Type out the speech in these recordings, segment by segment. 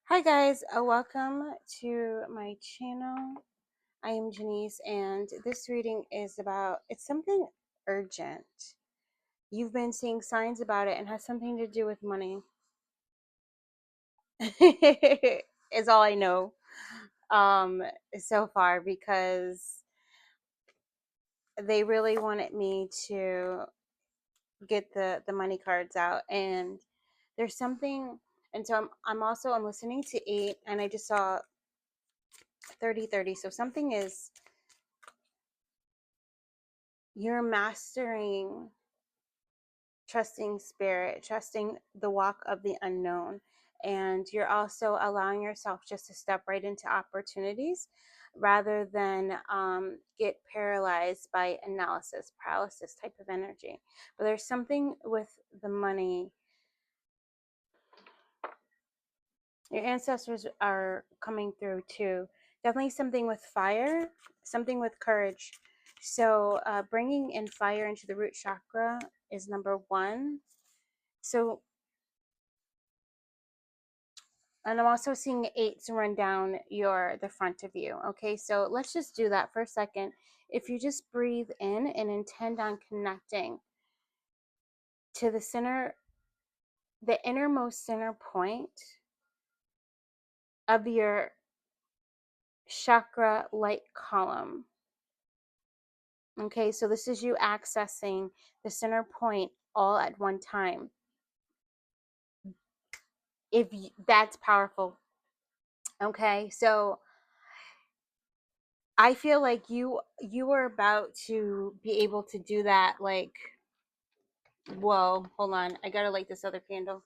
Hi guys, welcome to my channel. I am Jenese and this reading is about, it's something urgent. You've been seeing signs about it and has something to do with money. Is all I know so far, because they really wanted me to get the money cards out, and there's something. And so I'm listening to 8 and I just saw 30, so something is, you're mastering trusting spirit, trusting the walk of the unknown. And you're also allowing yourself just to step right into opportunities rather than get paralyzed by analysis paralysis type of energy. But there's something with the money. Your ancestors are coming through too. Definitely something with fire, something with courage. So bringing in fire into the root chakra is number one. So, and I'm also seeing 8s run down the front of you. Okay, so let's just do that for a second. If you just breathe in and intend on connecting to the center, the innermost center point of your chakra light column. Okay, so this is you accessing the center point all at one time. That's powerful. Okay, so I feel like you are about to be able to do that. Like, whoa, hold on, I gotta light this other candle.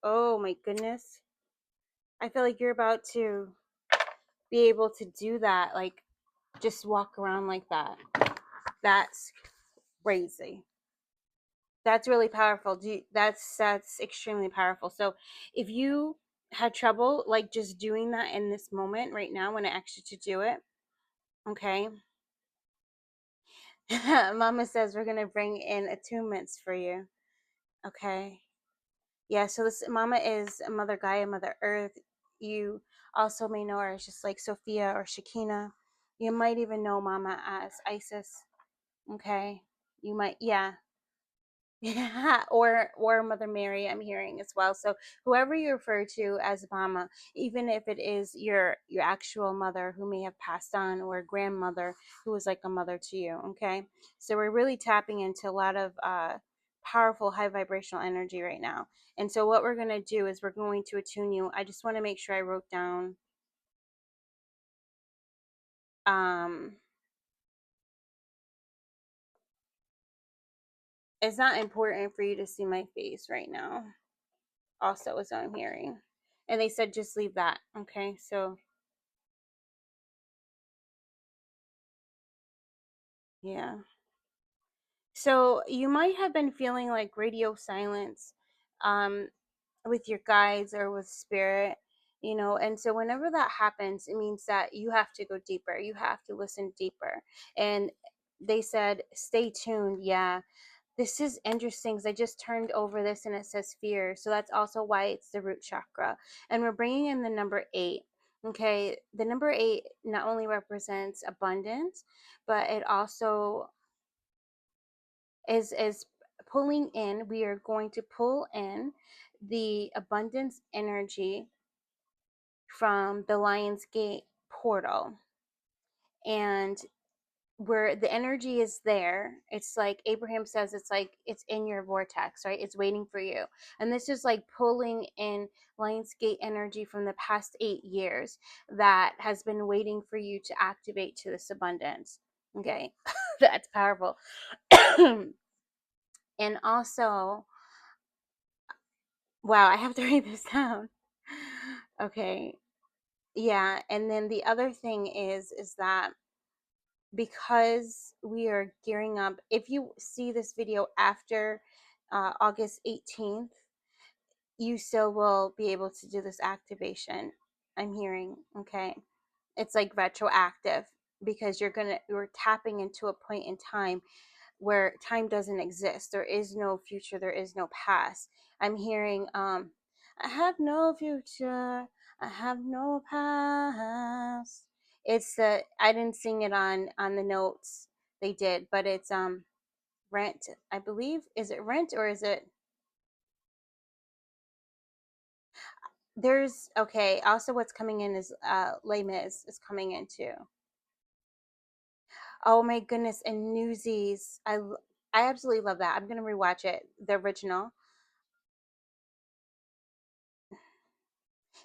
Oh my goodness, I feel like you're about to be able to do that, like just walk around like that. That's crazy. That's really powerful. That's extremely powerful. So if you had trouble like just doing that in this moment right now when I asked you to do it, okay. Mama says we're gonna bring in attunements for you. Okay. Yeah, so this Mama is Mother Gaia, Mother Earth. You also may know her as just like Sophia or Shekinah. You might even know Mama as Isis. Okay. You might, yeah. Yeah, or Mother Mary, I'm hearing as well. So whoever you refer to as Mama, even if it is your actual mother who may have passed on, or a grandmother who was like a mother to you. Okay, so we're really tapping into a lot of powerful high vibrational energy right now. And so what we're gonna do is we're going to attune you. I just want to make sure I wrote down. Um, it's not important for you to see my face right now. Also, is what I'm hearing. And they said just leave that. Okay, so yeah. So you might have been feeling like radio silence um, with your guides or with spirit, and so whenever that happens, it means that you have to go deeper. You have to listen deeper. And they said, stay tuned. Yeah, this is interesting because I just turned over this and it says fear. So that's also why it's the root chakra. And we're bringing in the number 8. Okay, the number 8 not only represents abundance, but it also is pulling in. We are going to pull in the abundance energy from the Lion's Gate portal, and where the energy is there, it's like Abraham says, it's like it's in your vortex, right? It's waiting for you. And this is like pulling in Lionsgate energy from the past 8 years that has been waiting for you to activate to this abundance. Okay. That's powerful. And also, wow, I have to write this down. Okay. Yeah, and then the other thing is that because we are gearing up, if you see this video after August 18th, you still will be able to do this activation. I'm hearing, okay? It's like retroactive, because you're tapping into a point in time where time doesn't exist. There is no future, there is no past. I'm hearing I have no future, I have no past. It's the I didn't sing it on the notes. They did, but it's Rent, I believe. Is it Rent or is it there's okay, also what's coming in is Les Mis is coming in too. Oh my goodness, and Newsies. I absolutely love that. I'm gonna rewatch it, the original.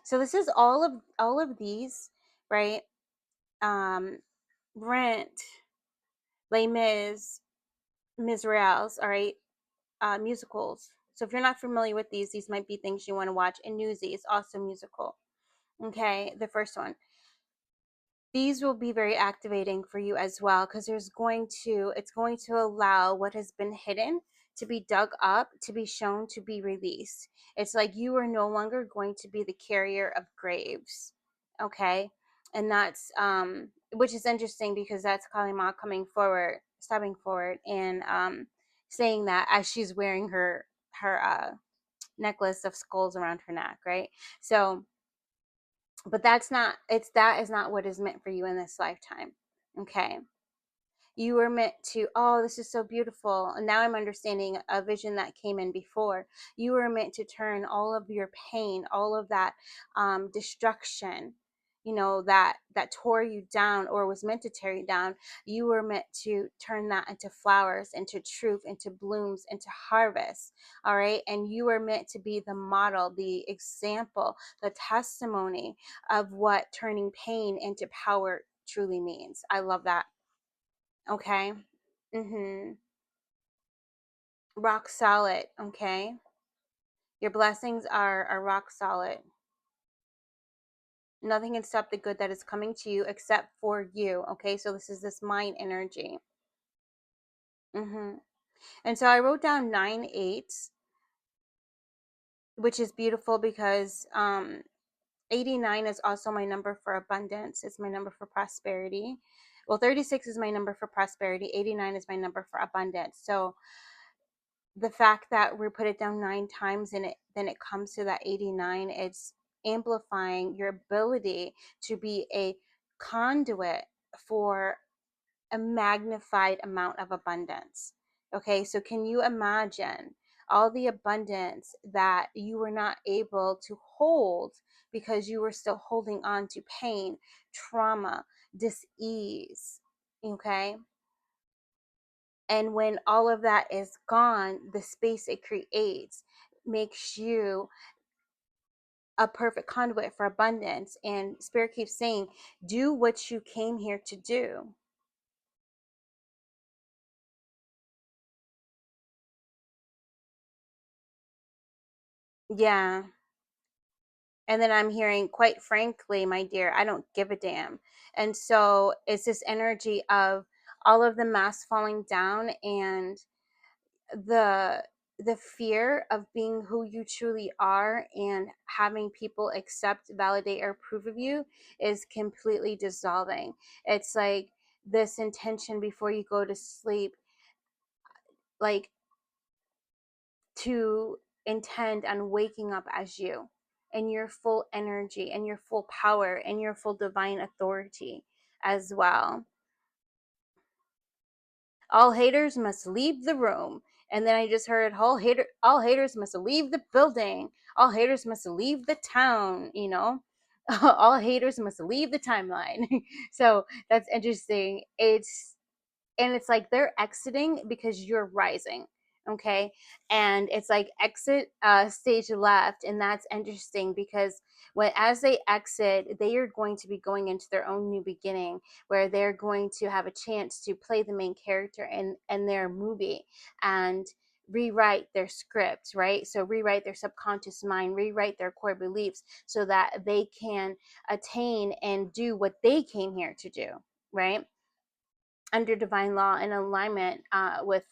So this is all of these, right? Um, Rent, Les Mis, Miserables, all right, musicals. So if you're not familiar with these might be things you want to watch. And Newsies, also musical. Okay, the first one. These will be very activating for you as well because it's going to allow what has been hidden to be dug up, to be shown, to be released. It's like you are no longer going to be the carrier of graves. Okay, and that's which is interesting because that's Kali Ma coming forward, stepping forward, and saying that as she's wearing her necklace of skulls around her neck, right? So but that is not what is meant for you in this lifetime. Okay, you were meant to, oh, this is so beautiful, and now I'm understanding a vision that came in before. You were meant to turn all of your pain, all of that destruction, that tore you down or was meant to tear you down. You were meant to turn that into flowers, into truth, into blooms, into harvest. All right, and you were meant to be the model, the example, the testimony of what turning pain into power truly means. I love that. Okay. Rock solid. Okay. Your blessings are rock solid. Nothing can stop the good that is coming to you except for you. Okay. So this is this mind energy. And so I wrote down 9-8, which is beautiful because 89 is also my number for abundance. It's my number for prosperity. Well, 36 is my number for prosperity. 89 is my number for abundance. So the fact that we put it down 9 times and then it comes to that 89, it's amplifying your ability to be a conduit for a magnified amount of abundance. Okay, so can you imagine all the abundance that you were not able to hold because you were still holding on to pain, trauma, dis-ease? Okay, and when all of that is gone, the space it creates makes you a perfect conduit for abundance. And Spirit keeps saying, do what you came here to do. Yeah. And then I'm hearing, quite frankly, my dear, I don't give a damn. And so it's this energy of all of the masks falling down and the the fear of being who you truly are and having people accept, validate, or approve of you is completely dissolving. It's like this intention before you go to sleep, like to intend on waking up as you and your full energy and your full power and your full divine authority as well. All haters must leave the room. And then I just heard all haters must leave the building. All haters must leave the town. All haters must leave the timeline. So that's interesting. It's like they're exiting because you're rising. Okay, and it's like exit stage left, and that's interesting because as they exit, they are going to be going into their own new beginning where they're going to have a chance to play the main character in their movie and rewrite their script, right? So rewrite their subconscious mind, rewrite their core beliefs so that they can attain and do what they came here to do, right? Under divine law, in alignment with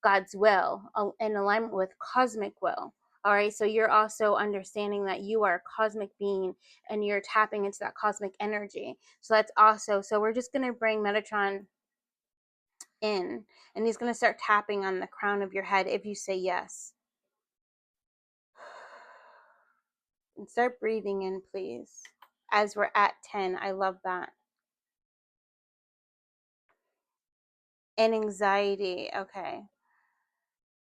God's will, in alignment with cosmic will. All right, so you're also understanding that you are a cosmic being and you're tapping into that cosmic energy. So that's also, so we're just going to bring Metatron in, and he's going to start tapping on the crown of your head if you say yes. And start breathing in, please. As we're at 10, I love that. And anxiety, okay.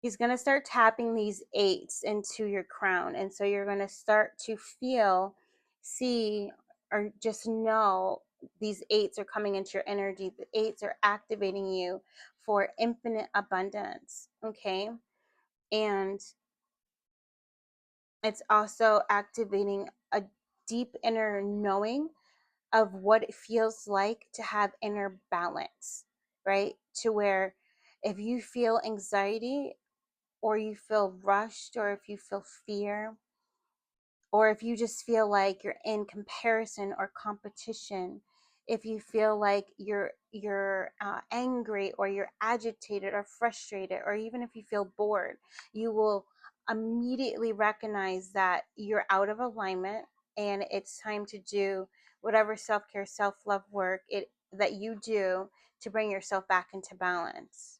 He's going to start tapping these eights into your crown. And so you're going to start to feel, see, or just know these eights are coming into your energy. The eights are activating you for infinite abundance. Okay. And it's also activating a deep inner knowing of what it feels like to have inner balance, right? To where if you feel anxiety, or you feel rushed, or if you feel fear, or if you just feel like you're in comparison or competition, if you feel like you're angry, or you're agitated or frustrated, or even if you feel bored, you will immediately recognize that you're out of alignment, and it's time to do whatever self-care, self-love work it that you do to bring yourself back into balance.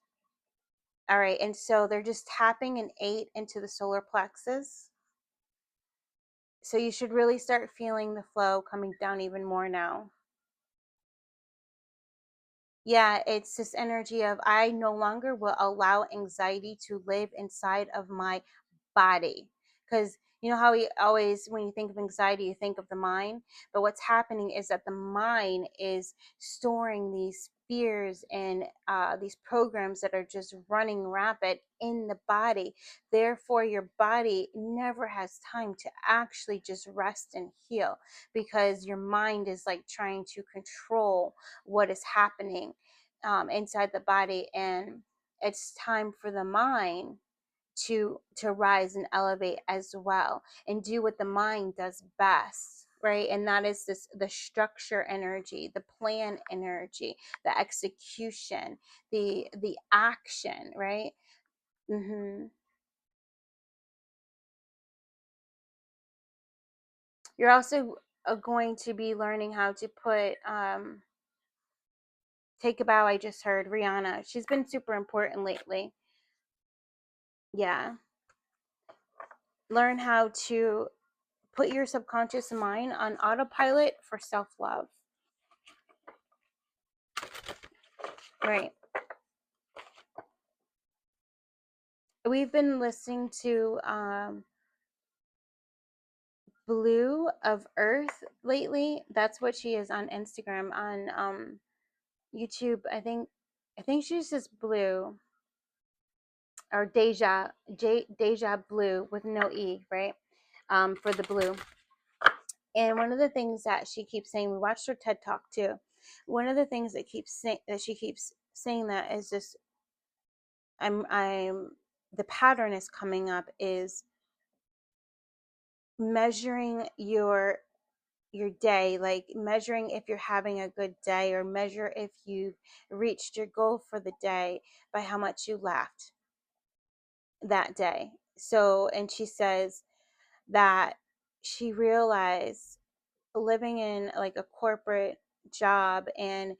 All right, and so they're just tapping an 8 into the solar plexus. So you should really start feeling the flow coming down even more now. Yeah, it's this energy of I no longer will allow anxiety to live inside of my body. Because you know how we always, when you think of anxiety, you think of the mind. But what's happening is that the mind is storing these fears and these programs that are just running rapid in the body. Therefore, your body never has time to actually just rest and heal, because your mind is like trying to control what is happening inside the body. And it's time for the mind to rise and elevate as well, and do what the mind does best, right? And that is this, the structure energy, the plan energy, the execution, the action, right? Mm-hmm. You're also going to be learning how to put take a bow. I just heard Rihanna, she's been super important lately. Yeah, learn how to put your subconscious mind on autopilot for self-love, right? We've been listening to Blue of Earth lately. That's what she is on Instagram. On YouTube, I think she's just Blue, or Deja Blue with no E, right? For the blue. And one of the things that she keeps saying, we watched her TED Talk too. One of the things that she keeps saying that is just, I'm the pattern is coming up is measuring your day, like measuring if you're having a good day, or measure if you've reached your goal for the day by how much you laughed that day. So, and she says that she realized living in like a corporate job and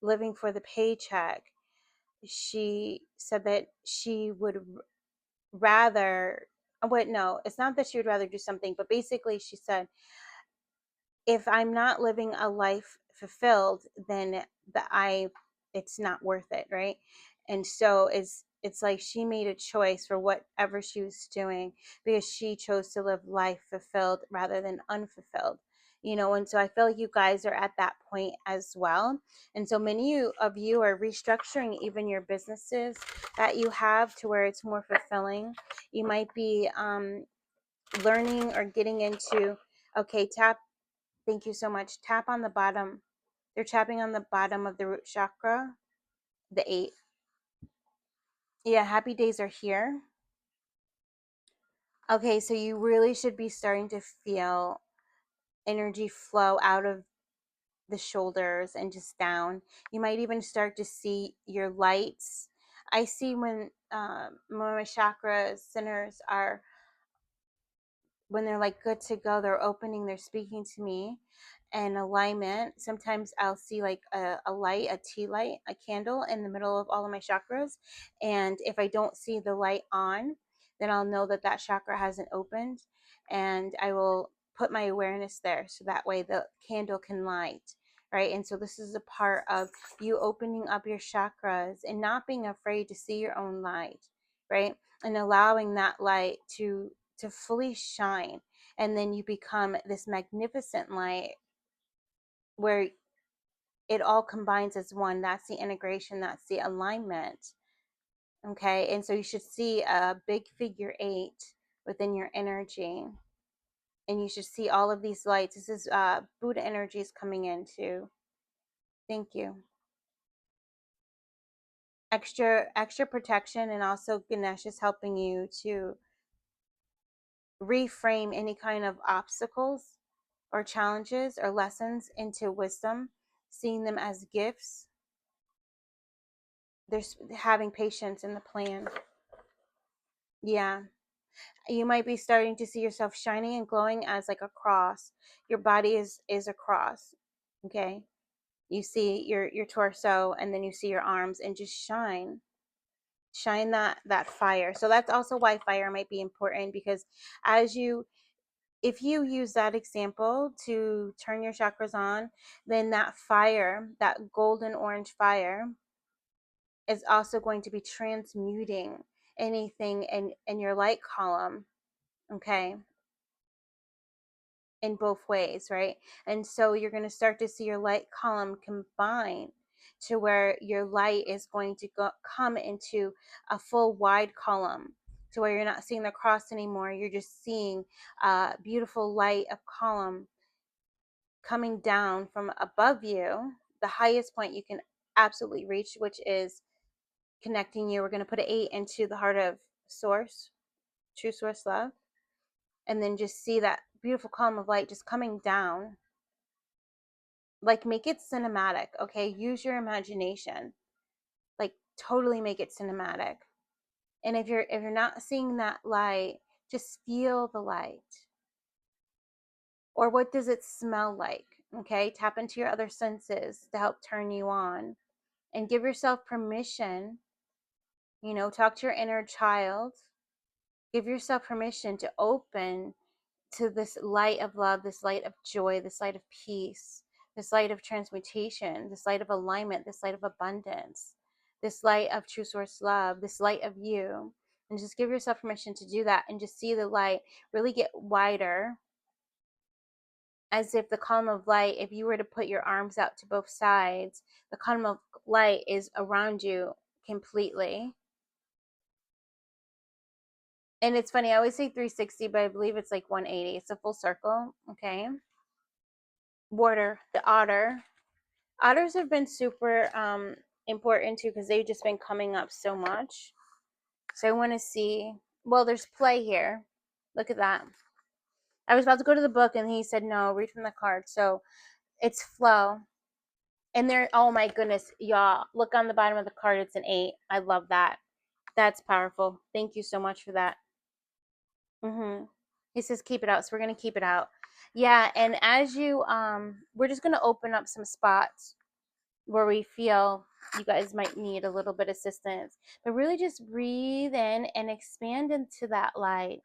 living for the paycheck, she said that she would rather, wait, no, it's not that she would rather do something, but basically she said, if I'm not living a life fulfilled, then it's not worth it, right? And so it's like she made a choice for whatever she was doing, because she chose to live life fulfilled rather than unfulfilled. And so I feel like you guys are at that point as well. And so many of you are restructuring even your businesses that you have to where it's more fulfilling. You might be learning or getting into, okay, thank you so much. Tap on the bottom. They're tapping on the bottom of the root chakra, the 8. Yeah, happy days are here. Okay, so you really should be starting to feel energy flow out of the shoulders and just down. You might even start to see your lights. I see when my chakra centers are, when they're like good to go, they're opening, they're speaking to me and alignment. Sometimes I'll see like a light, a tea light, a candle in the middle of all of my chakras. And if I don't see the light on, then I'll know that that chakra hasn't opened. and I will put my awareness there so that way the candle can light, right? And so this is a part of you opening up your chakras and not being afraid to see your own light, right? And allowing that light to fully shine, and then you become this magnificent light where it all combines as one. That's the integration, that's the alignment. Okay, and so you should see a big figure 8 within your energy, and you should see all of these lights. This is Buddha energies coming in too. Thank you. Extra protection, and also Ganesh is helping you to reframe any kind of obstacles or challenges or lessons into wisdom, seeing them as gifts. There's having patience in the plan. Yeah. You might be starting to see yourself shining and glowing as like a cross. Your body is a cross. Okay? You see your torso, and then you see your arms, and just shine that fire. So that's also why fire might be important, because as you if you use that example to turn your chakras on, then that fire, that golden orange fire, is also going to be transmuting anything in your light column, okay, in both ways, right? And so you're going to start to see your light column combine to where your light is going to come into a full wide column, to where you're not seeing the cross anymore. You're just seeing a beautiful light of column coming down from above you, the highest point you can absolutely reach, which is connecting you. We're going to put an 8 into the heart of source, true source love, and then just see that beautiful column of light just coming down. Like, make it cinematic, okay? Use your imagination. Like, totally make it cinematic. And if you're not seeing that light, just feel the light. Or what does it smell like? Okay? Tap into your other senses to help turn you on, and give yourself permission. Talk to your inner child. Give yourself permission to open to this light of love, this light of joy, this light of peace, this light of transmutation, this light of alignment, this light of abundance, this light of true source love, this light of you. And just give yourself permission to do that, and just see the light really get wider, as if the column of light, if you were to put your arms out to both sides, the column of light is around you completely. And it's funny, I always say 360, but I believe it's like 180. It's a full circle, okay? Water, the otter. Otters have been super important too, because they've just been coming up so much. So I want to see, well, there's play here. Look at that. I was about to go to the book, and he said, no, read from the card. So it's flow. And there, oh my goodness, y'all, look on the bottom of the card. It's an 8. I love that. That's powerful. Thank you so much for that. He says keep it out, so we're gonna keep it out. Yeah, and as you we're just gonna open up some spots where we feel you guys might need a little bit of assistance, but really just breathe in and expand into that light.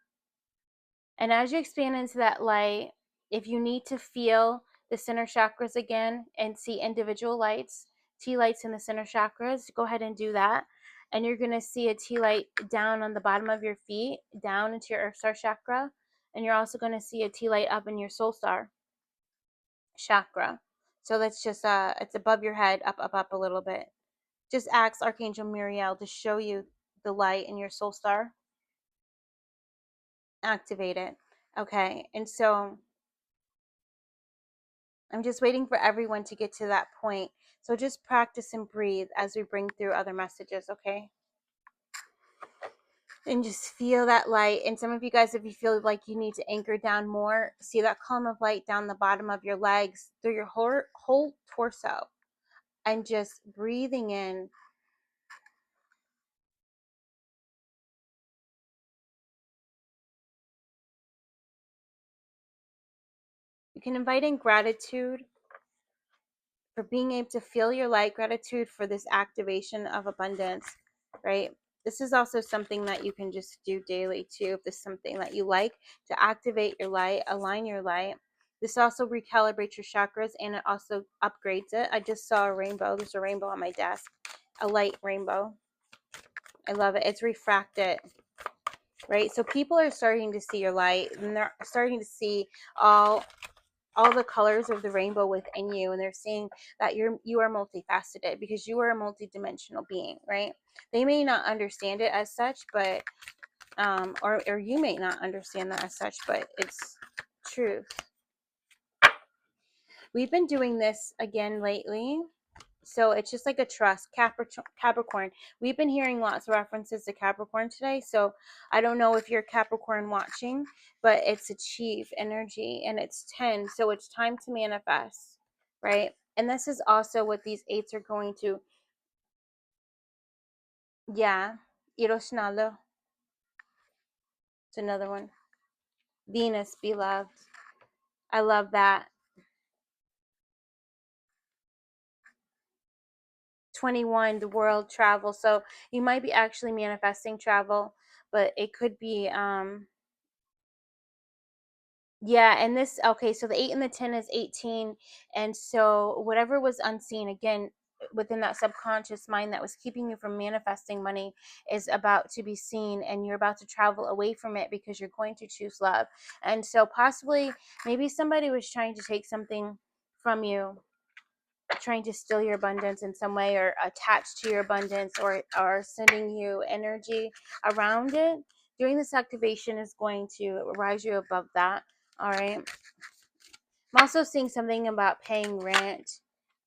And as you expand into that light, if you need to feel the center chakras again and see individual lights, T lights in the center chakras, go ahead and do that. And you're going to see a T light down on the bottom of your feet, down into your Earth Star chakra. And you're also going to see a T light up in your Soul Star chakra. So that's just, it's above your head, up a little bit. Just ask Archangel Muriel to show you the light in your Soul Star. Activate it. Okay. And so I'm just waiting for everyone to get to that point. So just practice and breathe as we bring through other messages, okay? And just feel that light. And some of you guys, if you feel like you need to anchor down more, see that column of light down the bottom of your legs, through your whole torso, and just breathing in. You can invite in gratitude for being able to feel your light, gratitude for this activation of abundance, right? This is also something that you can just do daily too, if this is something that you like, to activate your light, align your light. This also recalibrates your chakras, and it also upgrades it. I just saw a rainbow. There's a rainbow on my desk, a light rainbow. I love it. It's refracted, right? So people are starting to see your light, and they're starting to see all the colors of the rainbow within you, and they're seeing that you are multifaceted, because you are a multidimensional being, right? They may not understand it as such, but or you may not understand that as such, but it's truth. We've been doing this again lately, so it's just like a trust. Capricorn, we've been hearing lots of references to Capricorn today, so I don't know if you're Capricorn watching, but it's a chief energy, and it's 10, so it's time to manifest, right? And this is also what these eights are going to. Yeah, Iroshnalo. It's another one. Venus, beloved. I love that. 21, the world travel. So you might be actually manifesting travel, but it could be yeah, and this, okay, so the 8 and the 10 is 18, and so whatever was unseen, again, within that subconscious mind that was keeping you from manifesting money, is about to be seen, and you're about to travel away from it because you're going to choose love. And so possibly, maybe somebody was trying to take something from you, trying to steal your abundance in some way, or attach to your abundance, or sending you energy around it. Doing this activation is going to rise you above that. All right. I'm also seeing something about paying rent.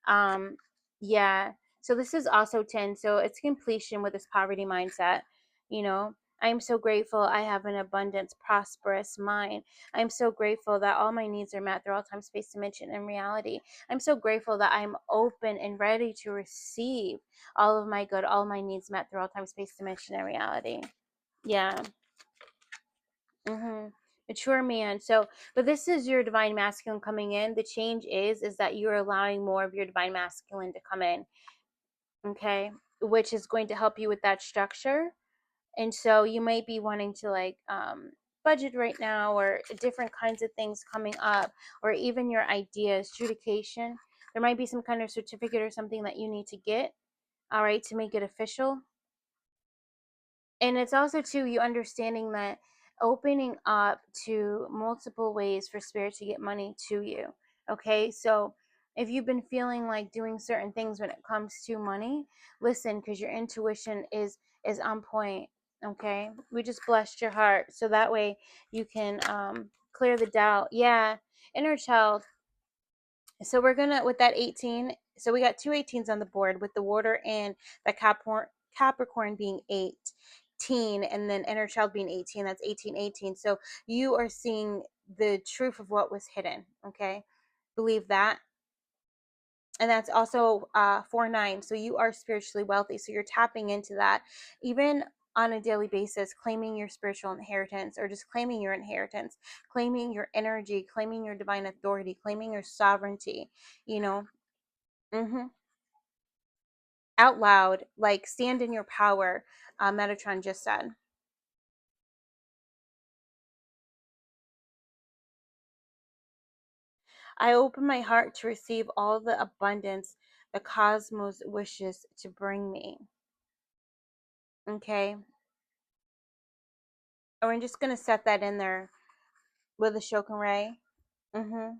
Um, yeah. So this is also 10. So it's completion with this poverty mindset. You know, I'm so grateful I have an abundance, prosperous mind. I'm so grateful that all my needs are met through all time, space, dimension, and reality. I'm so grateful that I'm open and ready to receive all of my good, all my needs met through all time, space, dimension, and reality. Yeah. Mm-hmm. Mature man. So, but this is your divine masculine coming in. The change is that you're allowing more of your divine masculine to come in. Okay, which is going to help you with that structure. And so you might be wanting to like budget right now, or different kinds of things coming up, or even your ideas, judication. There might be some kind of certificate or something that you need to get, all right, to make it official. And it's also too, you understanding that opening up to multiple ways for spirit to get money to you. Okay, so if you've been feeling like doing certain things when it comes to money, listen, because your intuition is on point. Okay, we just blessed your heart, so that way you can clear the doubt. Yeah, inner child. So we're gonna, with that 18, so we got two 18s on the board, with the water and the Capricorn being 18, and then inner child being 18. That's 18, 18. So you are seeing the truth of what was hidden. Okay, believe that. And that's also 4-9. So you are spiritually wealthy, so you're tapping into that, even on a daily basis, claiming your spiritual inheritance, or just claiming your inheritance, claiming your energy, claiming your divine authority, claiming your sovereignty, you know. Mm-hmm. Out loud, like stand in your power. Metatron just said. I open my heart to receive all the abundance the cosmos wishes to bring me. Okay, and we're just gonna set that in there with a Shokan Ray. Mm-hmm.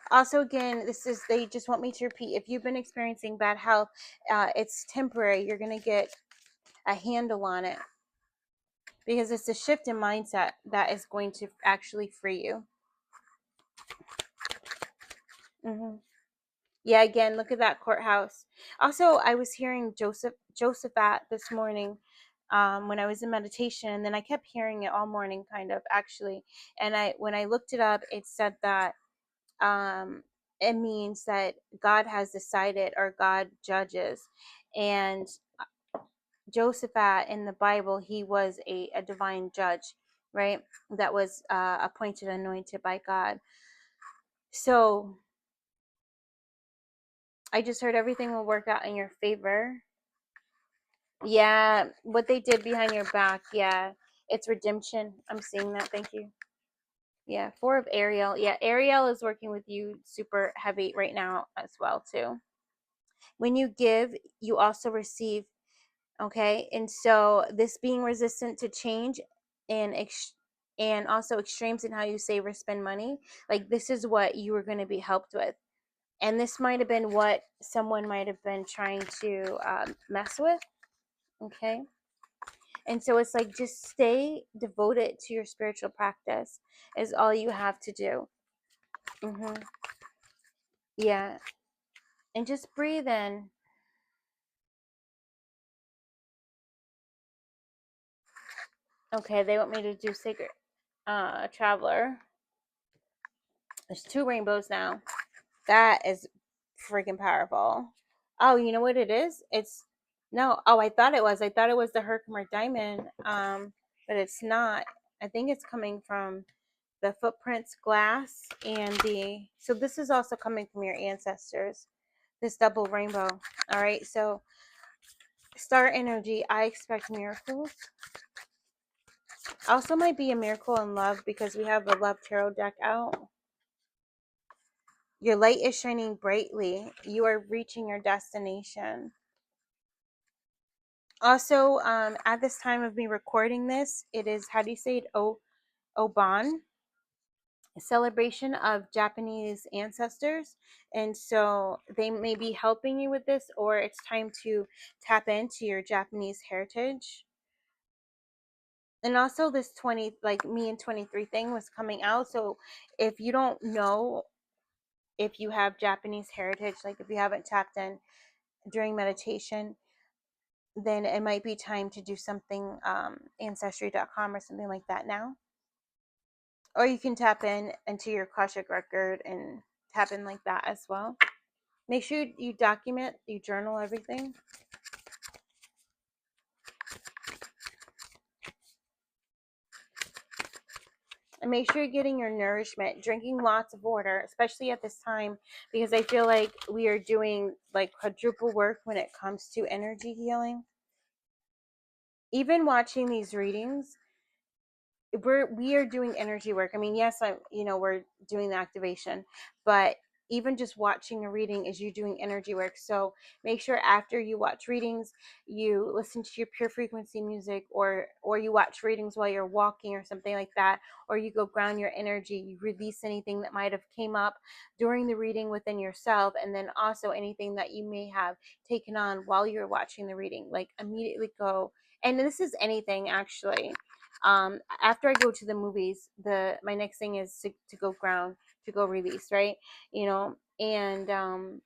Also, again, this is, they just want me to repeat, if you've been experiencing bad health, it's temporary. You're gonna get a handle on it, because it's a shift in mindset that is going to actually free you. Mm-hmm. Yeah, again, look at that courthouse. Also, I was hearing Josephat this morning, when I was in meditation, and then I kept hearing it all morning, kind of actually. And when I looked it up, it said that it means that God has decided, or God judges. And Josephat in the Bible, he was a divine judge, right? That was appointed, anointed by God. So I just heard everything will work out in your favor. Yeah, what they did behind your back. Yeah, it's redemption. I'm seeing that. Thank you. Yeah, Four of Ariel. Yeah, Ariel is working with you super heavy right now as well too. When you give, you also receive. Okay, and so this being resistant to change and and also extremes in how you save or spend money, like this is what you were going to be helped with, and this might have been what someone might have been trying to mess with. Okay, and so it's like just stay devoted to your spiritual practice is all you have to do. Mm-hmm. Yeah, and just breathe in. Okay, they want me to do sacred traveler. There's two rainbows now. That is freaking powerful. Oh, you know what it is? It's no. Oh, I thought it was. I thought it was the Herkimer diamond. But it's not. I think it's coming from the footprints glass and the. So this is also coming from your ancestors. This double rainbow. All right. So star energy. I expect miracles. Also might be a miracle in love because we have the love tarot deck out. Your light is shining brightly. You are reaching your destination. Also, at this time of me recording this, it is, how do you say it? Oban, a celebration of Japanese ancestors. And so they may be helping you with this, or it's time to tap into your Japanese heritage. And also, this 20, like me and 23 thing was coming out. So if you don't know if you have Japanese heritage, like if you haven't tapped in during meditation, then it might be time to do something ancestry.com or something like that now. Or you can tap in into your Akashic record and tap in like that as well. Make sure you document, you journal everything. And make sure you're getting your nourishment, drinking lots of water, especially at this time, because I feel like we are doing like quadruple work when it comes to energy healing. Even watching these readings, we are doing energy work. I mean, yes, we're doing the activation, but even just watching a reading is you doing energy work. So make sure after you watch readings, you listen to your pure frequency music, or you watch readings while you're walking or something like that, or you go ground your energy, you release anything that might have came up during the reading within yourself, and then also anything that you may have taken on while you're watching the reading, like immediately go. And this is anything actually. After I go to the movies, the my next thing is to go ground, to go release, right? And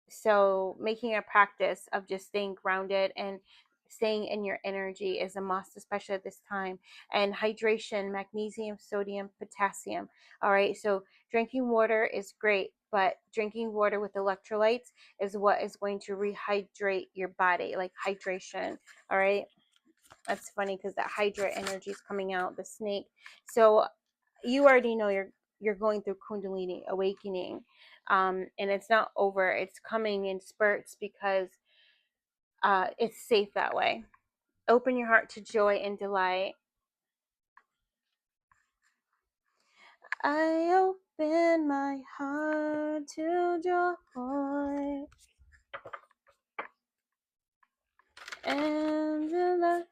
so making a practice of just staying grounded and staying in your energy is a must, especially at this time. And hydration, magnesium, sodium, potassium. All right, so drinking water is great, but drinking water with electrolytes is what is going to rehydrate your body, like hydration. All right, that's funny because that Hydra energy is coming out, the snake. So you already know you're going through Kundalini awakening, and it's not over. It's coming in spurts because it's safe that way. Open your heart to joy and delight. I open my heart to joy and delight.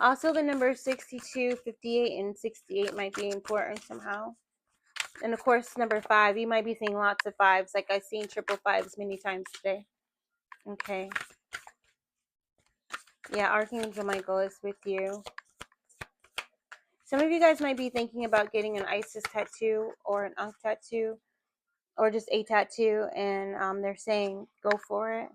Also, the number 62, 58, and 68 might be important somehow. And of course, number 5, you might be seeing lots of fives. Like I've seen triple fives many times today. Okay. Yeah, Archangel Michael is with you. Some of you guys might be thinking about getting an Isis tattoo or an Ankh tattoo or just a tattoo, and they're saying go for it.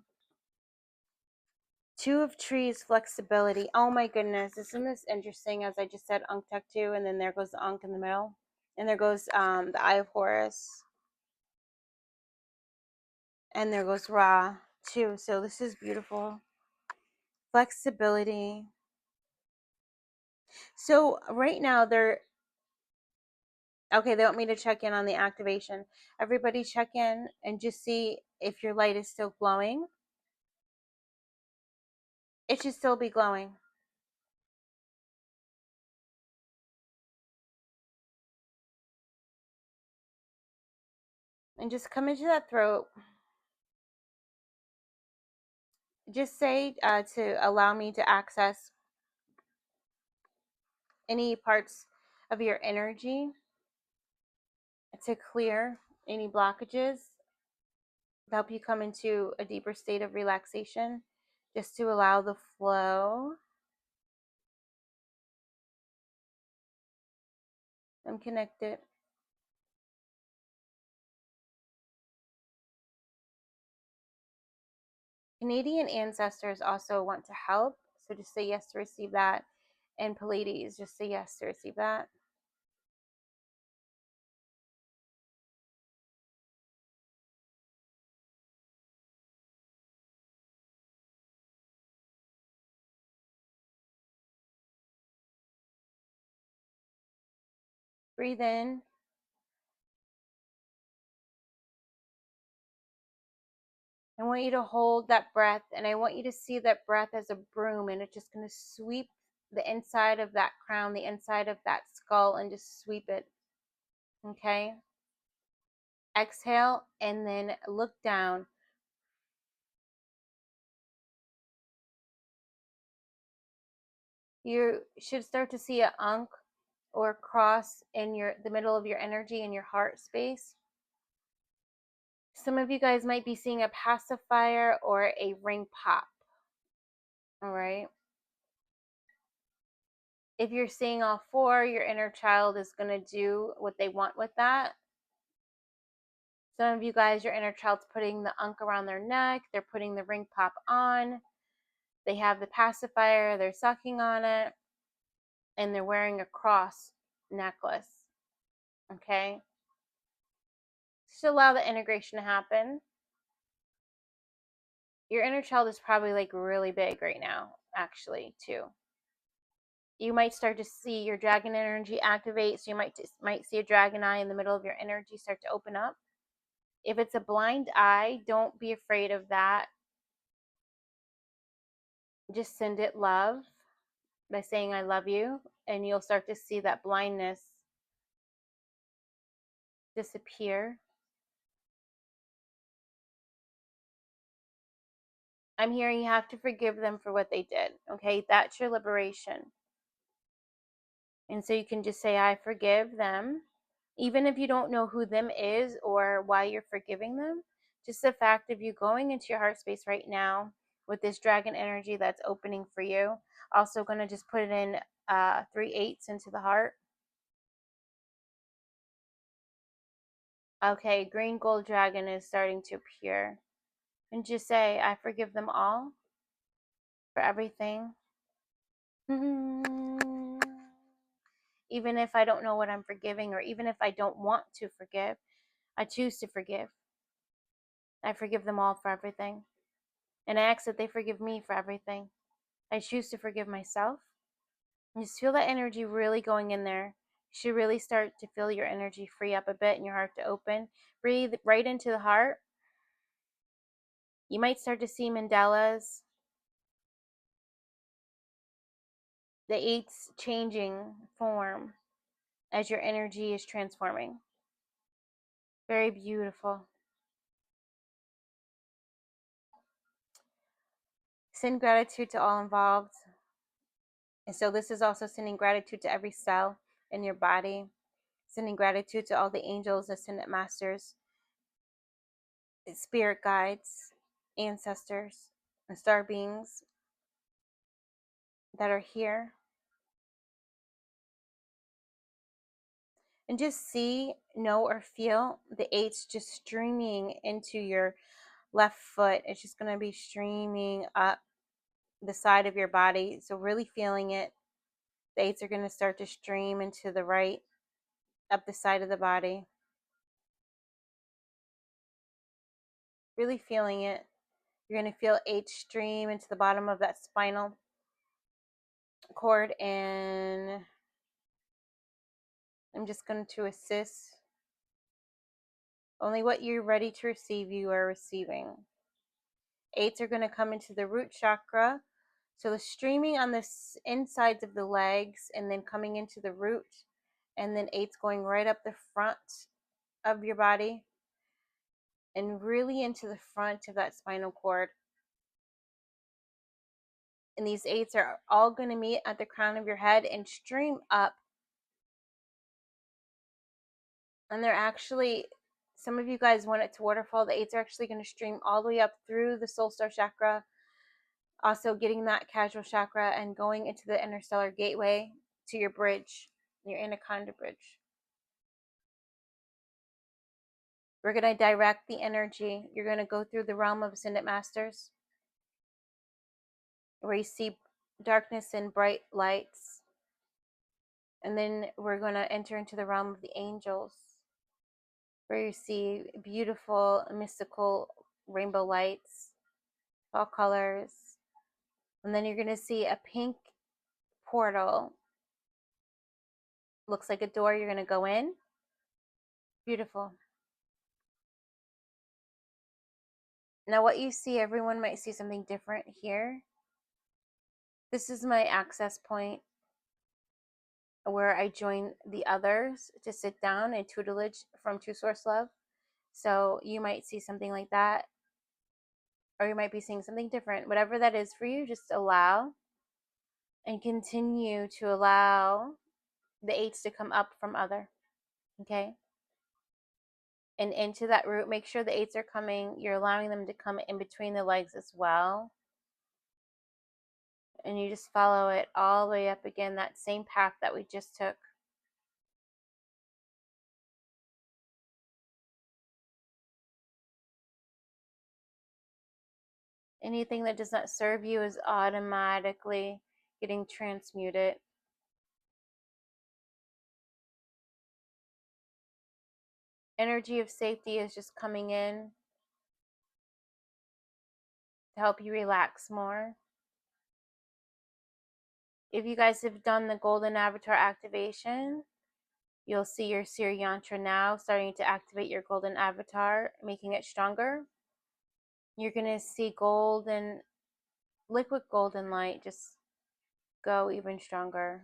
Two of Trees, flexibility. Oh my goodness, isn't this interesting? As I just said, Ankh tattoo, and then there goes the Ankh in the middle, and there goes the Eye of Horus, and there goes Ra too. So this is beautiful. Flexibility. So right now Okay, they want me to check in on the activation. Everybody check in and just see if your light is still glowing. It should still be glowing. And just come into that throat. Just say to allow me to access any parts of your energy, to clear any blockages, to help you come into a deeper state of relaxation, just to allow the flow and connect it. Canadian ancestors also want to help, so just say yes to receive that. And Pleiades, just say yes to receive that. Breathe in. I want you to hold that breath, and I want you to see that breath as a broom, and it's just going to sweep the inside of that crown, the inside of that skull, and just sweep it. Okay? Exhale, and then look down. You should start to see an ankh or cross in the middle of your energy in your heart space. Some of you guys might be seeing a pacifier or a ring pop. All right. If you're seeing all four, your inner child is going to do what they want with that. Some of you guys, your inner child's putting the ankh around their neck. They're putting the ring pop on. They have the pacifier. They're sucking on it. And they're wearing a cross necklace. Okay. Just allow the integration to happen. Your inner child is probably like really big right now, actually, too. You might start to see your dragon energy activate. So you might see a dragon eye in the middle of your energy start to open up. If it's a blind eye, don't be afraid of that. Just send it love by saying I love you, and you'll start to see that blindness disappear. I'm hearing you have to forgive them for what they did. Okay, that's your liberation. And so you can just say I forgive them, even if you don't know who them is or why you're forgiving them. Just the fact of you going into your heart space right now with this dragon energy that's opening for you. Also going to just put it in 3/8 into the heart. Okay, green gold dragon is starting to appear. And just say, I forgive them all for everything. Even if I don't know what I'm forgiving, or even if I don't want to forgive, I choose to forgive. I forgive them all for everything. And I ask that they forgive me for everything. I choose to forgive myself. And just feel that energy really going in there. You should really start to feel your energy free up a bit and your heart to open. Breathe right into the heart. You might start to see mandalas, the eights changing form as your energy is transforming. Very beautiful. Send gratitude to all involved. And so this is also sending gratitude to every cell in your body, sending gratitude to all the angels, ascendant masters, spirit guides, ancestors, and star beings that are here. And just see, know, or feel the eights just streaming into your left foot. It's just going to be streaming up the side of your body. So really feeling it. The eights are going to start to stream into the right, up the side of the body. Really feeling it. You're going to feel eight stream into the bottom of that spinal cord and I'm just going to assist. Only what you're ready to receive, you are receiving. Eights are going to come into the root chakra. So the streaming on the insides of the legs and then coming into the root, and then eights going right up the front of your body and really into the front of that spinal cord. And these eights are all going to meet at the crown of your head and stream up. And they're actually, some of you guys want it to waterfall. The eights are actually going to stream all the way up through the soul star chakra, also getting that casual chakra and going into the interstellar gateway to your bridge, your anaconda bridge. We're going to direct the energy. You're going to go through the realm of ascended masters, where you see darkness and bright lights. And then we're going to enter into the realm of the angels, where you see beautiful, mystical rainbow lights, all colors. And then you're going to see a pink portal. Looks like a door. You're going to go in. Beautiful. Now, what you see, everyone might see something different here. This is my access point where I join the others to sit down and tutelage from True Source Love. So you might see something like that, or you might be seeing something different. Whatever that is for you, just allow and continue to allow the eights to come up from other. Okay? And into that root, make sure the eights are coming. You're allowing them to come in between the legs as well. And you just follow it all the way up again, that same path that we just took. Anything that does not serve you is automatically getting transmuted. Energy of safety is just coming in to help you relax more. If you guys have done the golden avatar activation, you'll see your Seer Yantra now starting to activate your golden avatar, making it stronger. You're going to see golden, liquid golden light just go even stronger.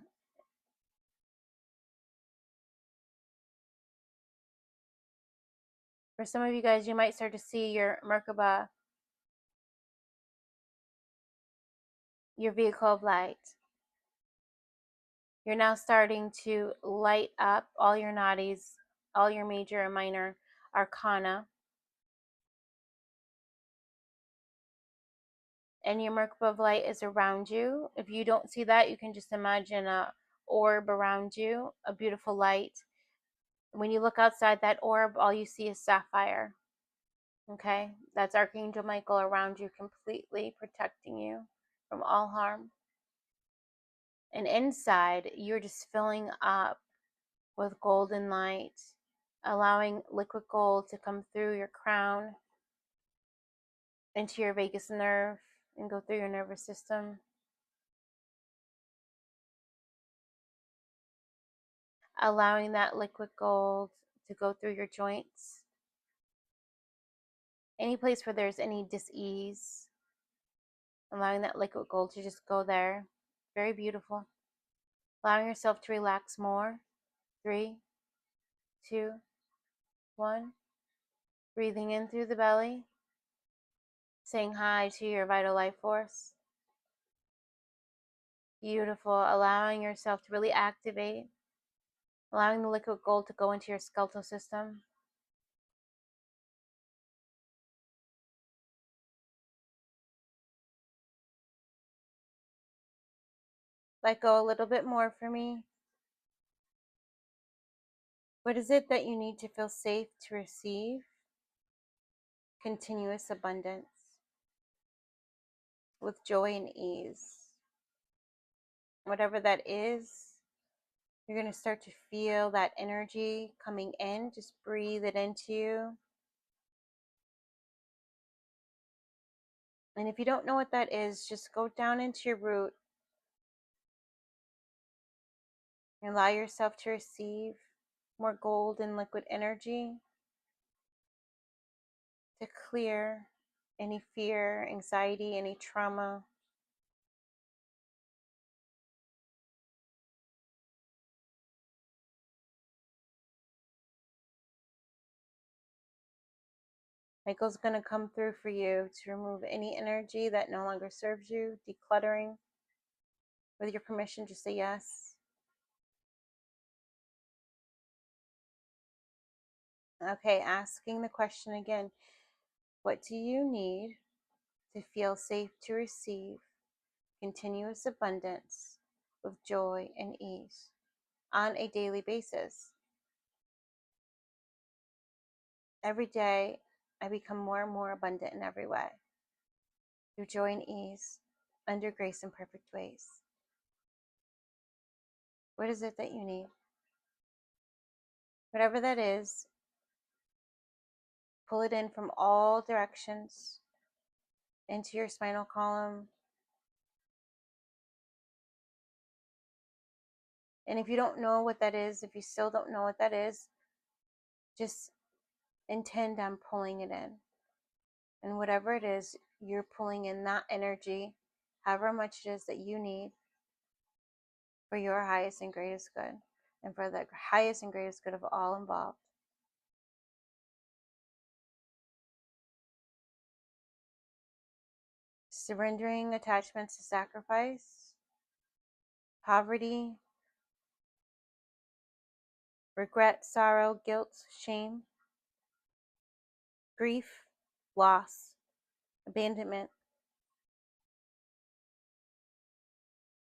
For some of you guys, you might start to see your Merkaba, your vehicle of light. You're now starting to light up all your nadis, all your major and minor arcana. And your Merkaba of light is around you. If you don't see that, you can just imagine a orb around you, a beautiful light. When you look outside that orb, all you see is sapphire. Okay? That's Archangel Michael around you, completely protecting you from all harm. And inside, you're just filling up with golden light, allowing liquid gold to come through your crown into your vagus nerve and go through your nervous system. Allowing that liquid gold to go through your joints. Any place where there's any dis-ease, allowing that liquid gold to just go there. Very beautiful. Allowing yourself to relax more. 3, 2, 1. Breathing in through the belly. Saying hi to your vital life force. Beautiful. Allowing yourself to really activate. Allowing the liquid gold to go into your skeletal system. Let go a little bit more for me. What is it that you need to feel safe to receive? Continuous abundance with joy and ease. Whatever that is, you're going to start to feel that energy coming in. Just breathe it into you. And if you don't know what that is, just go down into your root and allow yourself to receive more gold and liquid energy to clear any fear, anxiety, any trauma. Michael's going to come through for you to remove any energy that no longer serves you, decluttering. With your permission, just say yes. Okay, asking the question again. What do you need to feel safe to receive continuous abundance with joy and ease on a daily basis? Every day, I become more and more abundant in every way through joy and ease, under grace and perfect ways. What is it that you need? Whatever that is, pull it in from all directions into your spinal column. And if you don't know what that is, if you still don't know what that is, just intend on pulling it in. And whatever it is, you're pulling in that energy, however much it is that you need for your highest and greatest good, and for the highest and greatest good of all involved. Surrendering attachments to sacrifice, poverty, regret, sorrow, guilt, shame, grief, loss, abandonment,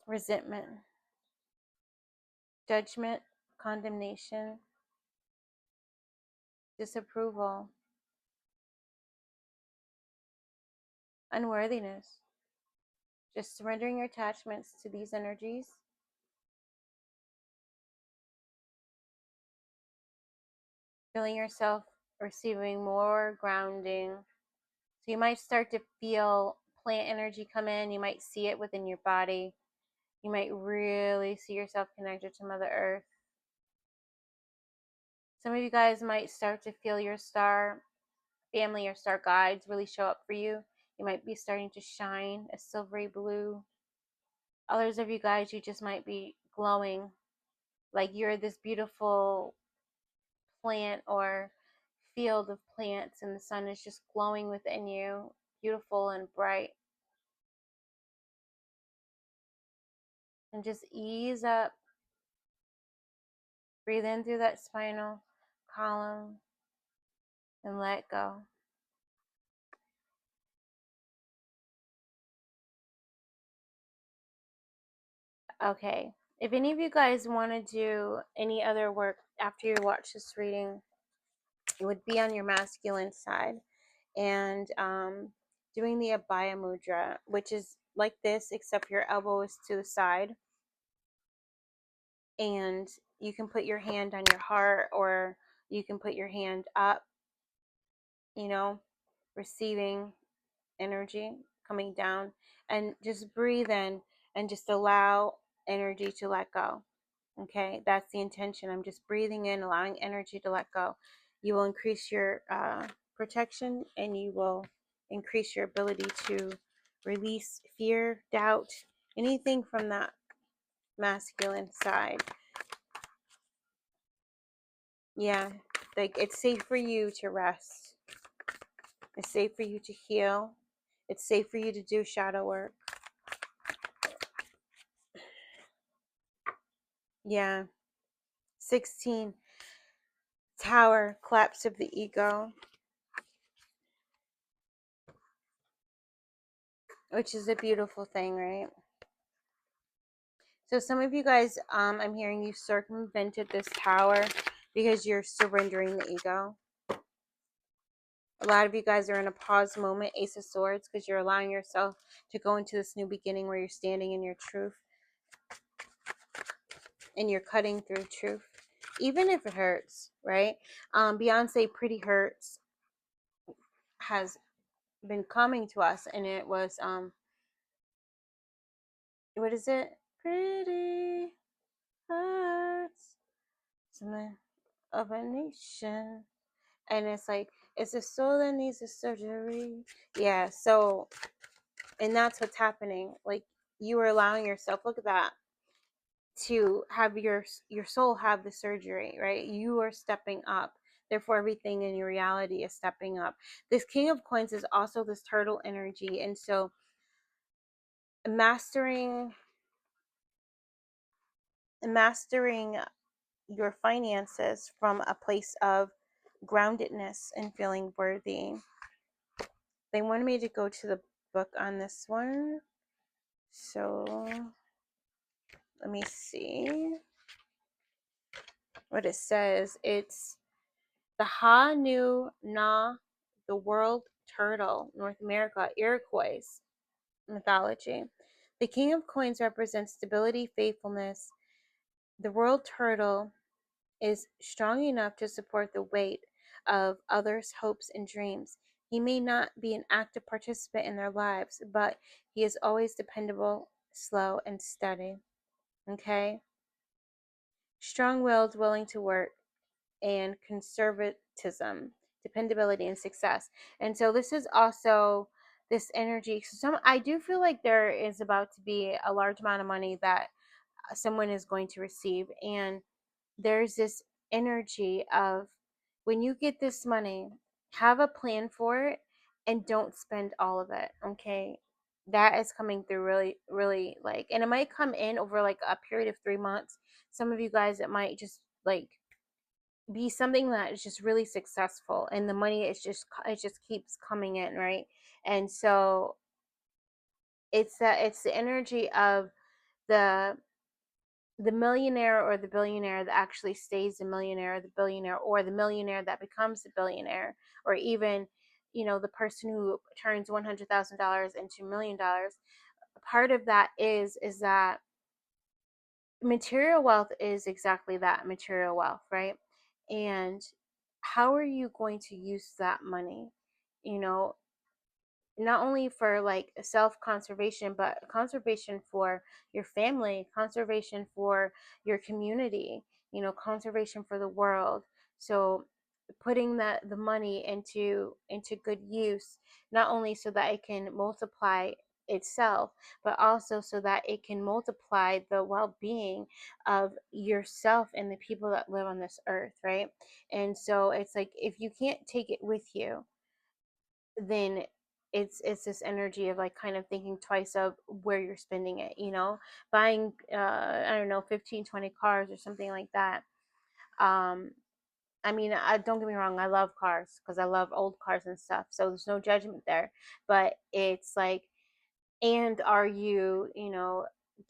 resentment, judgment, condemnation, disapproval, unworthiness. Just surrendering your attachments to these energies. Feeling yourself receiving more grounding. So you might start to feel plant energy come in. You might see it within your body. You might really see yourself connected to Mother Earth. Some of you guys might start to feel your star family or star guides really show up for you. You might be starting to shine a silvery blue. Others of you guys, you just might be glowing like you're this beautiful plant or field of plants and the sun is just glowing within you, beautiful and bright. And just ease up. Breathe in through that spinal column and let go. Okay, if any of you guys want to do any other work after you watch this reading, it would be on your masculine side. And doing the Abhaya Mudra, which is like this, except your elbow is to the side. And you can put your hand on your heart, or you can put your hand up, receiving energy coming down, and just breathe in and just allow energy to let go. Okay, that's the intention. I'm just breathing in, allowing energy to let go. You will increase your protection, and you will increase your ability to release fear, doubt, anything from that masculine side. Yeah, like it's safe for you to rest. It's safe for you to heal. It's safe for you to do shadow work. Yeah. 16. Tower, collapse of the ego, which is a beautiful thing, right? So some of you guys, I'm hearing you circumvented this tower because you're surrendering the ego. A lot of you guys are in a pause moment, Ace of Swords, because you're allowing yourself to go into this new beginning where you're standing in your truth and you're cutting through truth, even if it hurts, right? Beyonce Pretty Hurts has been coming to us, and it was, what is it? Pretty Hurts. Something. of a nation. And it's like, it's a soul that needs a surgery. Yeah, so, and that's what's happening. Like, you are allowing yourself, look at that, to have your soul have the surgery, right? You are stepping up. Therefore, everything in your reality is stepping up. This King of Coins is also this turtle energy. And so, mastering mastering your finances from a place of groundedness and feeling worthy. They wanted me to go to the book on this one. So let me see what it says. It's the Ha Nu Na, the world turtle, North America, Iroquois mythology. The King of Coins represents stability, faithfulness. The world turtle is strong enough to support the weight of others' hopes and dreams. He may not be an active participant in their lives, but he is always dependable, slow, and steady. Okay? Strong willed, willing to work, and conservatism, dependability, and success. And so this is also this energy. So I do feel like there is about to be a large amount of money that someone is going to receive. And there's this energy of, when you get this money, have a plan for it and don't spend all of it. Okay? That is coming through really, really, like, and it might come in over like a period of 3 months. Some of you guys, it might just like be something that is just really successful, and the money is just, it just keeps coming in, right? And so it's the energy of the the millionaire or the billionaire that actually stays the millionaire, or the billionaire, or the millionaire that becomes the billionaire, or even, the person who turns $100,000 into $1 million. Part of that is that material wealth is exactly that, material wealth, right? And how are you going to use that money? You know, not only for like self conservation, but conservation for your family, conservation for your community, conservation for the world. So putting the money into good use, not only so that it can multiply itself, but also so that it can multiply the well-being of yourself and the people that live on this earth, right? And so it's like, if you can't take it with you, then it's this energy of like kind of thinking twice of where you're spending it, buying I don't know, 15, 20 cars or something like that. I mean, don't get me wrong, I love cars because I love old cars and stuff, so there's no judgment there. But it's like, and are you,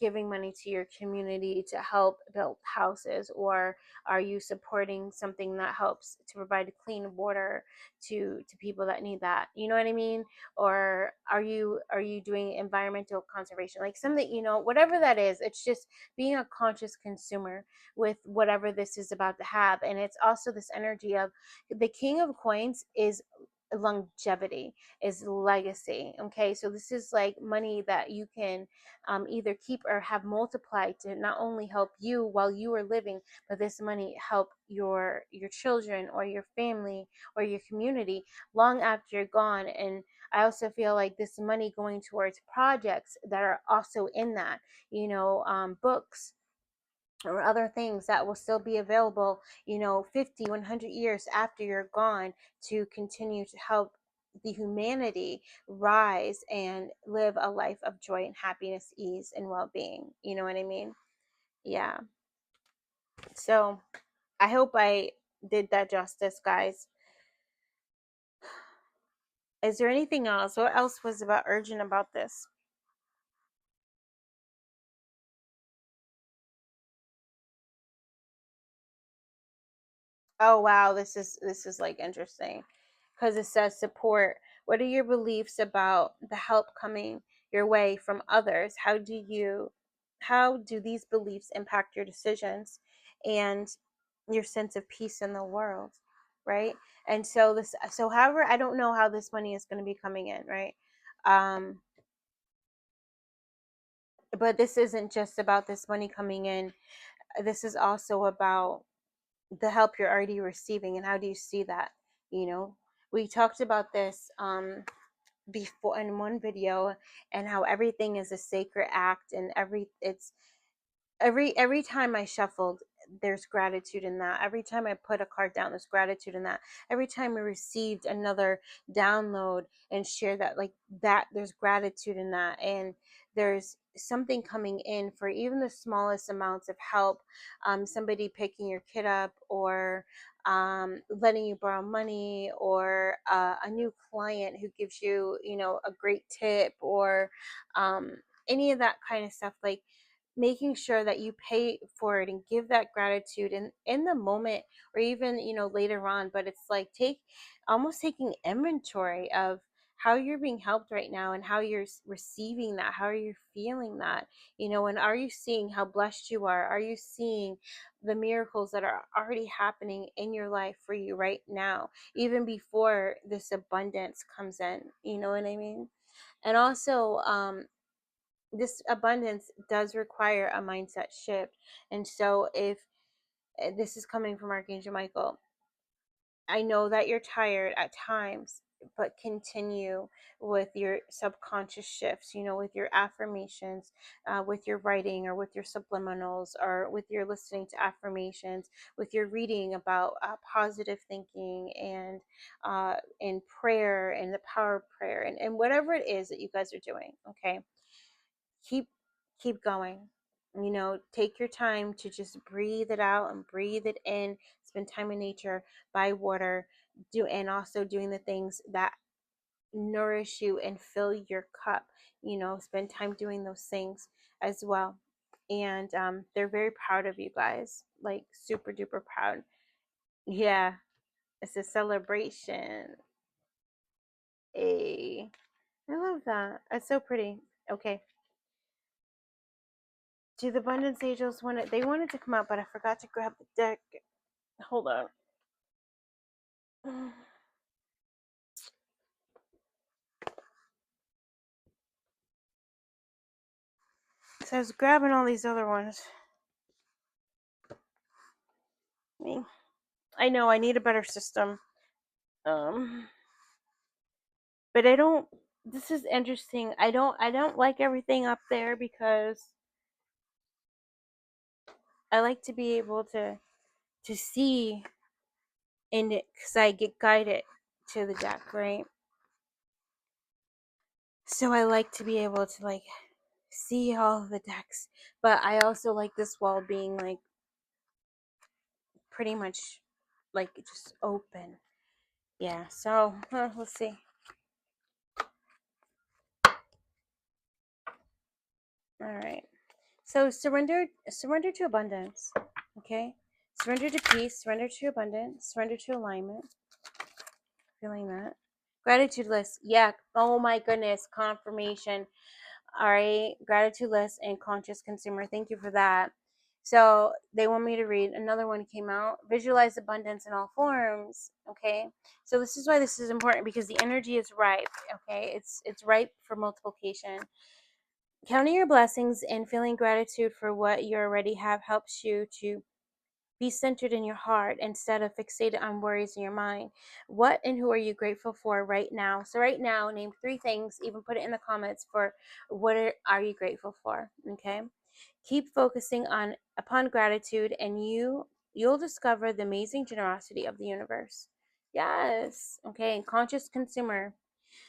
giving money to your community to help build houses, or are you supporting something that helps to provide clean water to people that need that? You know what I mean? Or are you doing environmental conservation, like something, whatever that is. It's just being a conscious consumer with whatever this is about to have. And it's also this energy of the King of Coins is longevity, is legacy. Okay, so this is like money that you can either keep or have multiplied to not only help you while you are living, but this money help your children or your family or your community long after you're gone. And I also feel like this money going towards projects that are also in that, books or other things that will still be available, 50, 100 years after you're gone, to continue to help the humanity rise and live a life of joy and happiness, ease and well-being. You know what I mean? Yeah. So I hope I did that justice, guys. Is there anything else? What else was about urgent about this? Oh wow, this is like interesting, because it says support. What are your beliefs about the help coming your way from others? How do these beliefs impact your decisions and your sense of peace in the world, right? And so however, I don't know how this money is going to be coming in, right? Um but this isn't just about this money coming in. This is also about the help you're already receiving, and how do you see that? We talked about this before in one video, and how everything is a sacred act, and every time I shuffled, there's gratitude in that. Every time I put a card down, there's gratitude in that. Every time I received another download and share that, like that, there's gratitude in that. And there's something coming in for even the smallest amounts of help. Somebody picking your kid up, or letting you borrow money, or a new client who gives you, a great tip, or any of that kind of stuff. Like, making sure that you pay for it and give that gratitude in the moment, or even later on. But it's like almost taking inventory of how you're being helped right now, and how you're receiving that, how are you feeling that, and are you seeing how blessed you are you seeing the miracles that are already happening in your life for you right now, even before this abundance comes in, you know what I mean? And also, this abundance does require a mindset shift. And so, if this is coming from Archangel Michael, I know that you're tired at times, but continue with your subconscious shifts, with your affirmations, with your writing, or with your subliminals, or with your listening to affirmations, with your reading about positive thinking, and prayer, and the power of prayer, and whatever it is that you guys are doing. Okay, keep keep going. Take your time to just breathe it out and breathe it in. Spend time in nature, by water, and also doing the things that nourish you and fill your cup. Spend time doing those things as well. And they're very proud of you guys, like super duper proud. Yeah, it's a celebration. I love that. That's so pretty. Okay. Do the Abundance Angels they wanted to come out, but I forgot to grab the deck. Hold on. So I was grabbing all these other ones. I know I need a better system. Um but I don't this is interesting. I don't like everything up there, because I like to be able to see in it, cuz I get guided to the deck, right? So I like to be able to like see all the decks, but I also like this wall being like pretty much like just open. Yeah, so let's see. All right. So surrender to abundance. Okay? Surrender to peace, surrender to abundance, surrender to alignment. Feeling that. Gratitude list. Yeah. Oh my goodness. Confirmation. All right. Gratitude list and conscious consumer. Thank you for that. So they want me to read another one came out. Visualize abundance in all forms. Okay. So this is why this is important, because the energy is ripe. Okay. It's ripe for multiplication. Counting your blessings and feeling gratitude for what you already have helps you to be centered in your heart instead of fixated on worries in your mind. What and who are you grateful for right now? So right now, name 3 things. Even put it in the comments for what are you grateful for. Okay. Keep focusing upon gratitude, and you'll discover the amazing generosity of the universe. Yes. Okay. And conscious consumer.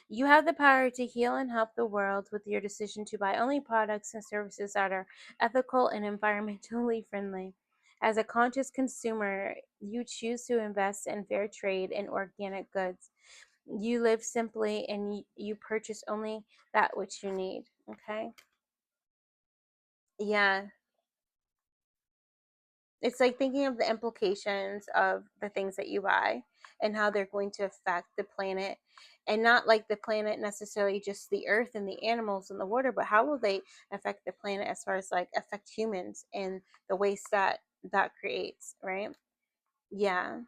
You have the power to heal and help the world with your decision to buy only products and services that are ethical and environmentally friendly. As a conscious consumer, you choose to invest in fair trade and organic goods. You live simply, and you purchase only that which you need. Okay? Yeah. It's like thinking of the implications of the things that you buy, and how they're going to affect the planet, and not like the planet necessarily just the earth and the animals and the water, but how will they affect the planet as far as like affect humans and the waste that creates, right? Yeah.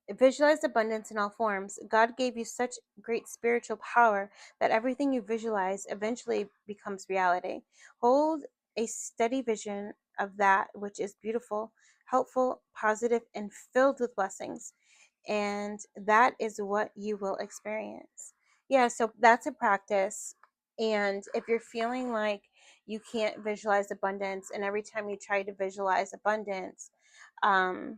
Visualize abundance in all forms. God gave you such great spiritual power that everything you visualize eventually becomes reality. Hold a steady vision of that which is beautiful, helpful, positive, and filled with blessings. And that is what you will experience. Yeah, so that's a practice. And if you're feeling like you can't visualize abundance, and every time you try to visualize abundance, um,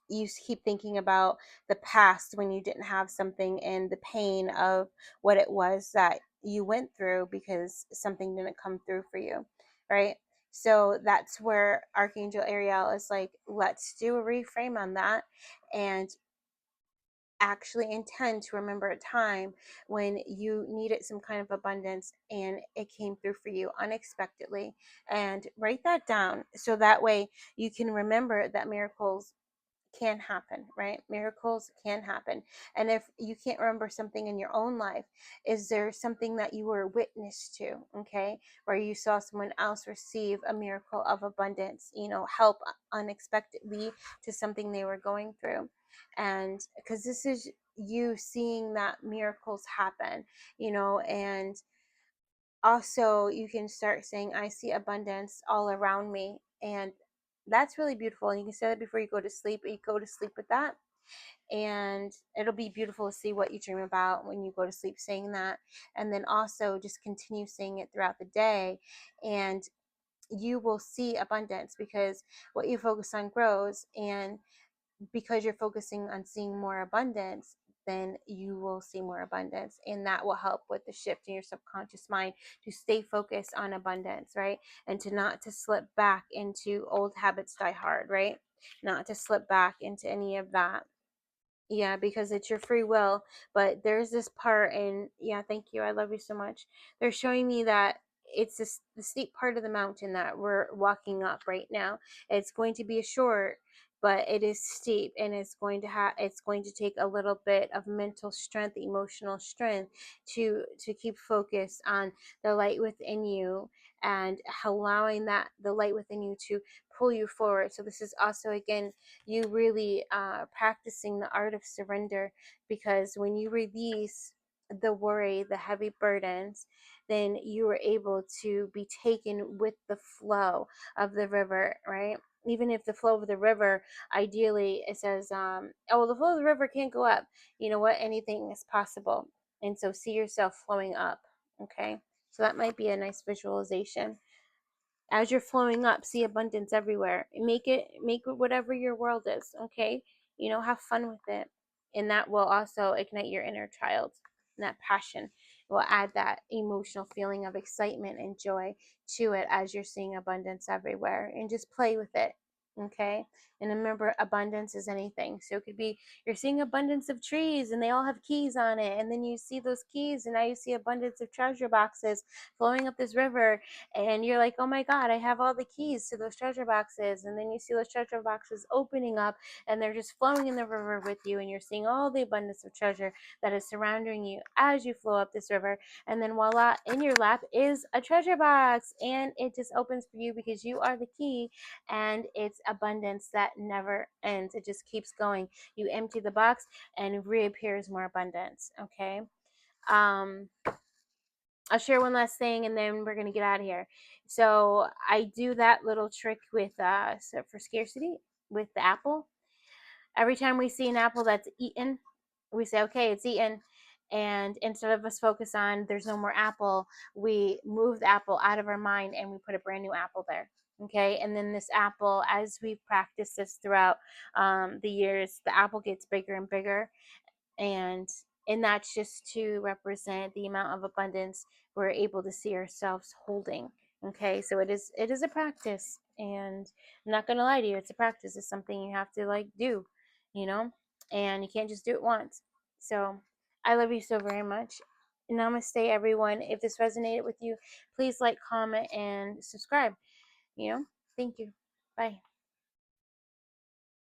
you keep thinking about the past when you didn't have something and the pain of what it was that you went through because something didn't come through for you, right? So that's where Archangel Ariel is like, let's do a reframe on that and actually intend to remember a time when you needed some kind of abundance and it came through for you unexpectedly, and write that down so that way you can remember that miracles can happen, right? Miracles can happen. And if you can't remember something in your own life, is there something that you were witness to, okay, where you saw someone else receive a miracle of abundance, help unexpectedly to something they were going through? And because this is you seeing that miracles happen, and also you can start saying, I see abundance all around me. And that's really beautiful. And you can say that before you go to sleep. You go to sleep with that. And it'll be beautiful to see what you dream about when you go to sleep saying that. And then also just continue saying it throughout the day. And you will see abundance, because what you focus on grows. And because you're focusing on seeing more abundance, then you will see more abundance. And that will help with the shift in your subconscious mind to stay focused on abundance, right? And to not to slip back into old habits die hard, right? Not to slip back into any of that. Yeah, because it's your free will. But there's this part, and yeah, thank you. I love you so much. They're showing me that it's this the steep part of the mountain that we're walking up right now. It's going to be a short, but it is steep, and it's going to take a little bit of mental strength, emotional strength to keep focused on the light within you, and allowing that the light within you to pull you forward. So this is also again you really practicing the art of surrender, because when you release the worry, the heavy burdens, then you are able to be taken with the flow of the river, right? Even if the flow of the river, ideally, it says, oh, well, the flow of the river can't go up. You know what? Anything is possible. And so see yourself flowing up, okay? So that might be a nice visualization. As you're flowing up, see abundance everywhere. Make it whatever your world is, okay? Have fun with it. And that will also ignite your inner child. And that passion will add that emotional feeling of excitement and joy to it as you're seeing abundance everywhere. And just play with it, okay? And remember, abundance is anything. So it could be you're seeing abundance of trees and they all have keys on it. And then you see those keys and now you see abundance of treasure boxes flowing up this river, and you're like, oh my God, I have all the keys to those treasure boxes. And then you see those treasure boxes opening up and they're just flowing in the river with you, and you're seeing all the abundance of treasure that is surrounding you as you flow up this river. And then voila, in your lap is a treasure box, and it just opens for you because you are the key. And it's abundance that never ends. It just keeps going. You empty the box and reappears more abundance. Okay. um I'll share one last thing and then we're gonna get out of here. So I do that little trick with for scarcity with the apple. Every time we see an apple that's eaten, we say, okay, it's eaten. And instead of us focus on there's no more apple, we move the apple out of our mind and we put a brand new apple there. Okay. And then this apple, as we practice this throughout the years, the apple gets bigger and bigger, and that's just to represent the amount of abundance we're able to see ourselves holding. Okay, so it is a practice, and I'm not gonna lie to you, it's a practice. It's something you have to do, you know and you can't just do it once. So I love you so very much. Namaste, everyone. If this resonated with you, please like, comment, and subscribe. Thank you. Bye.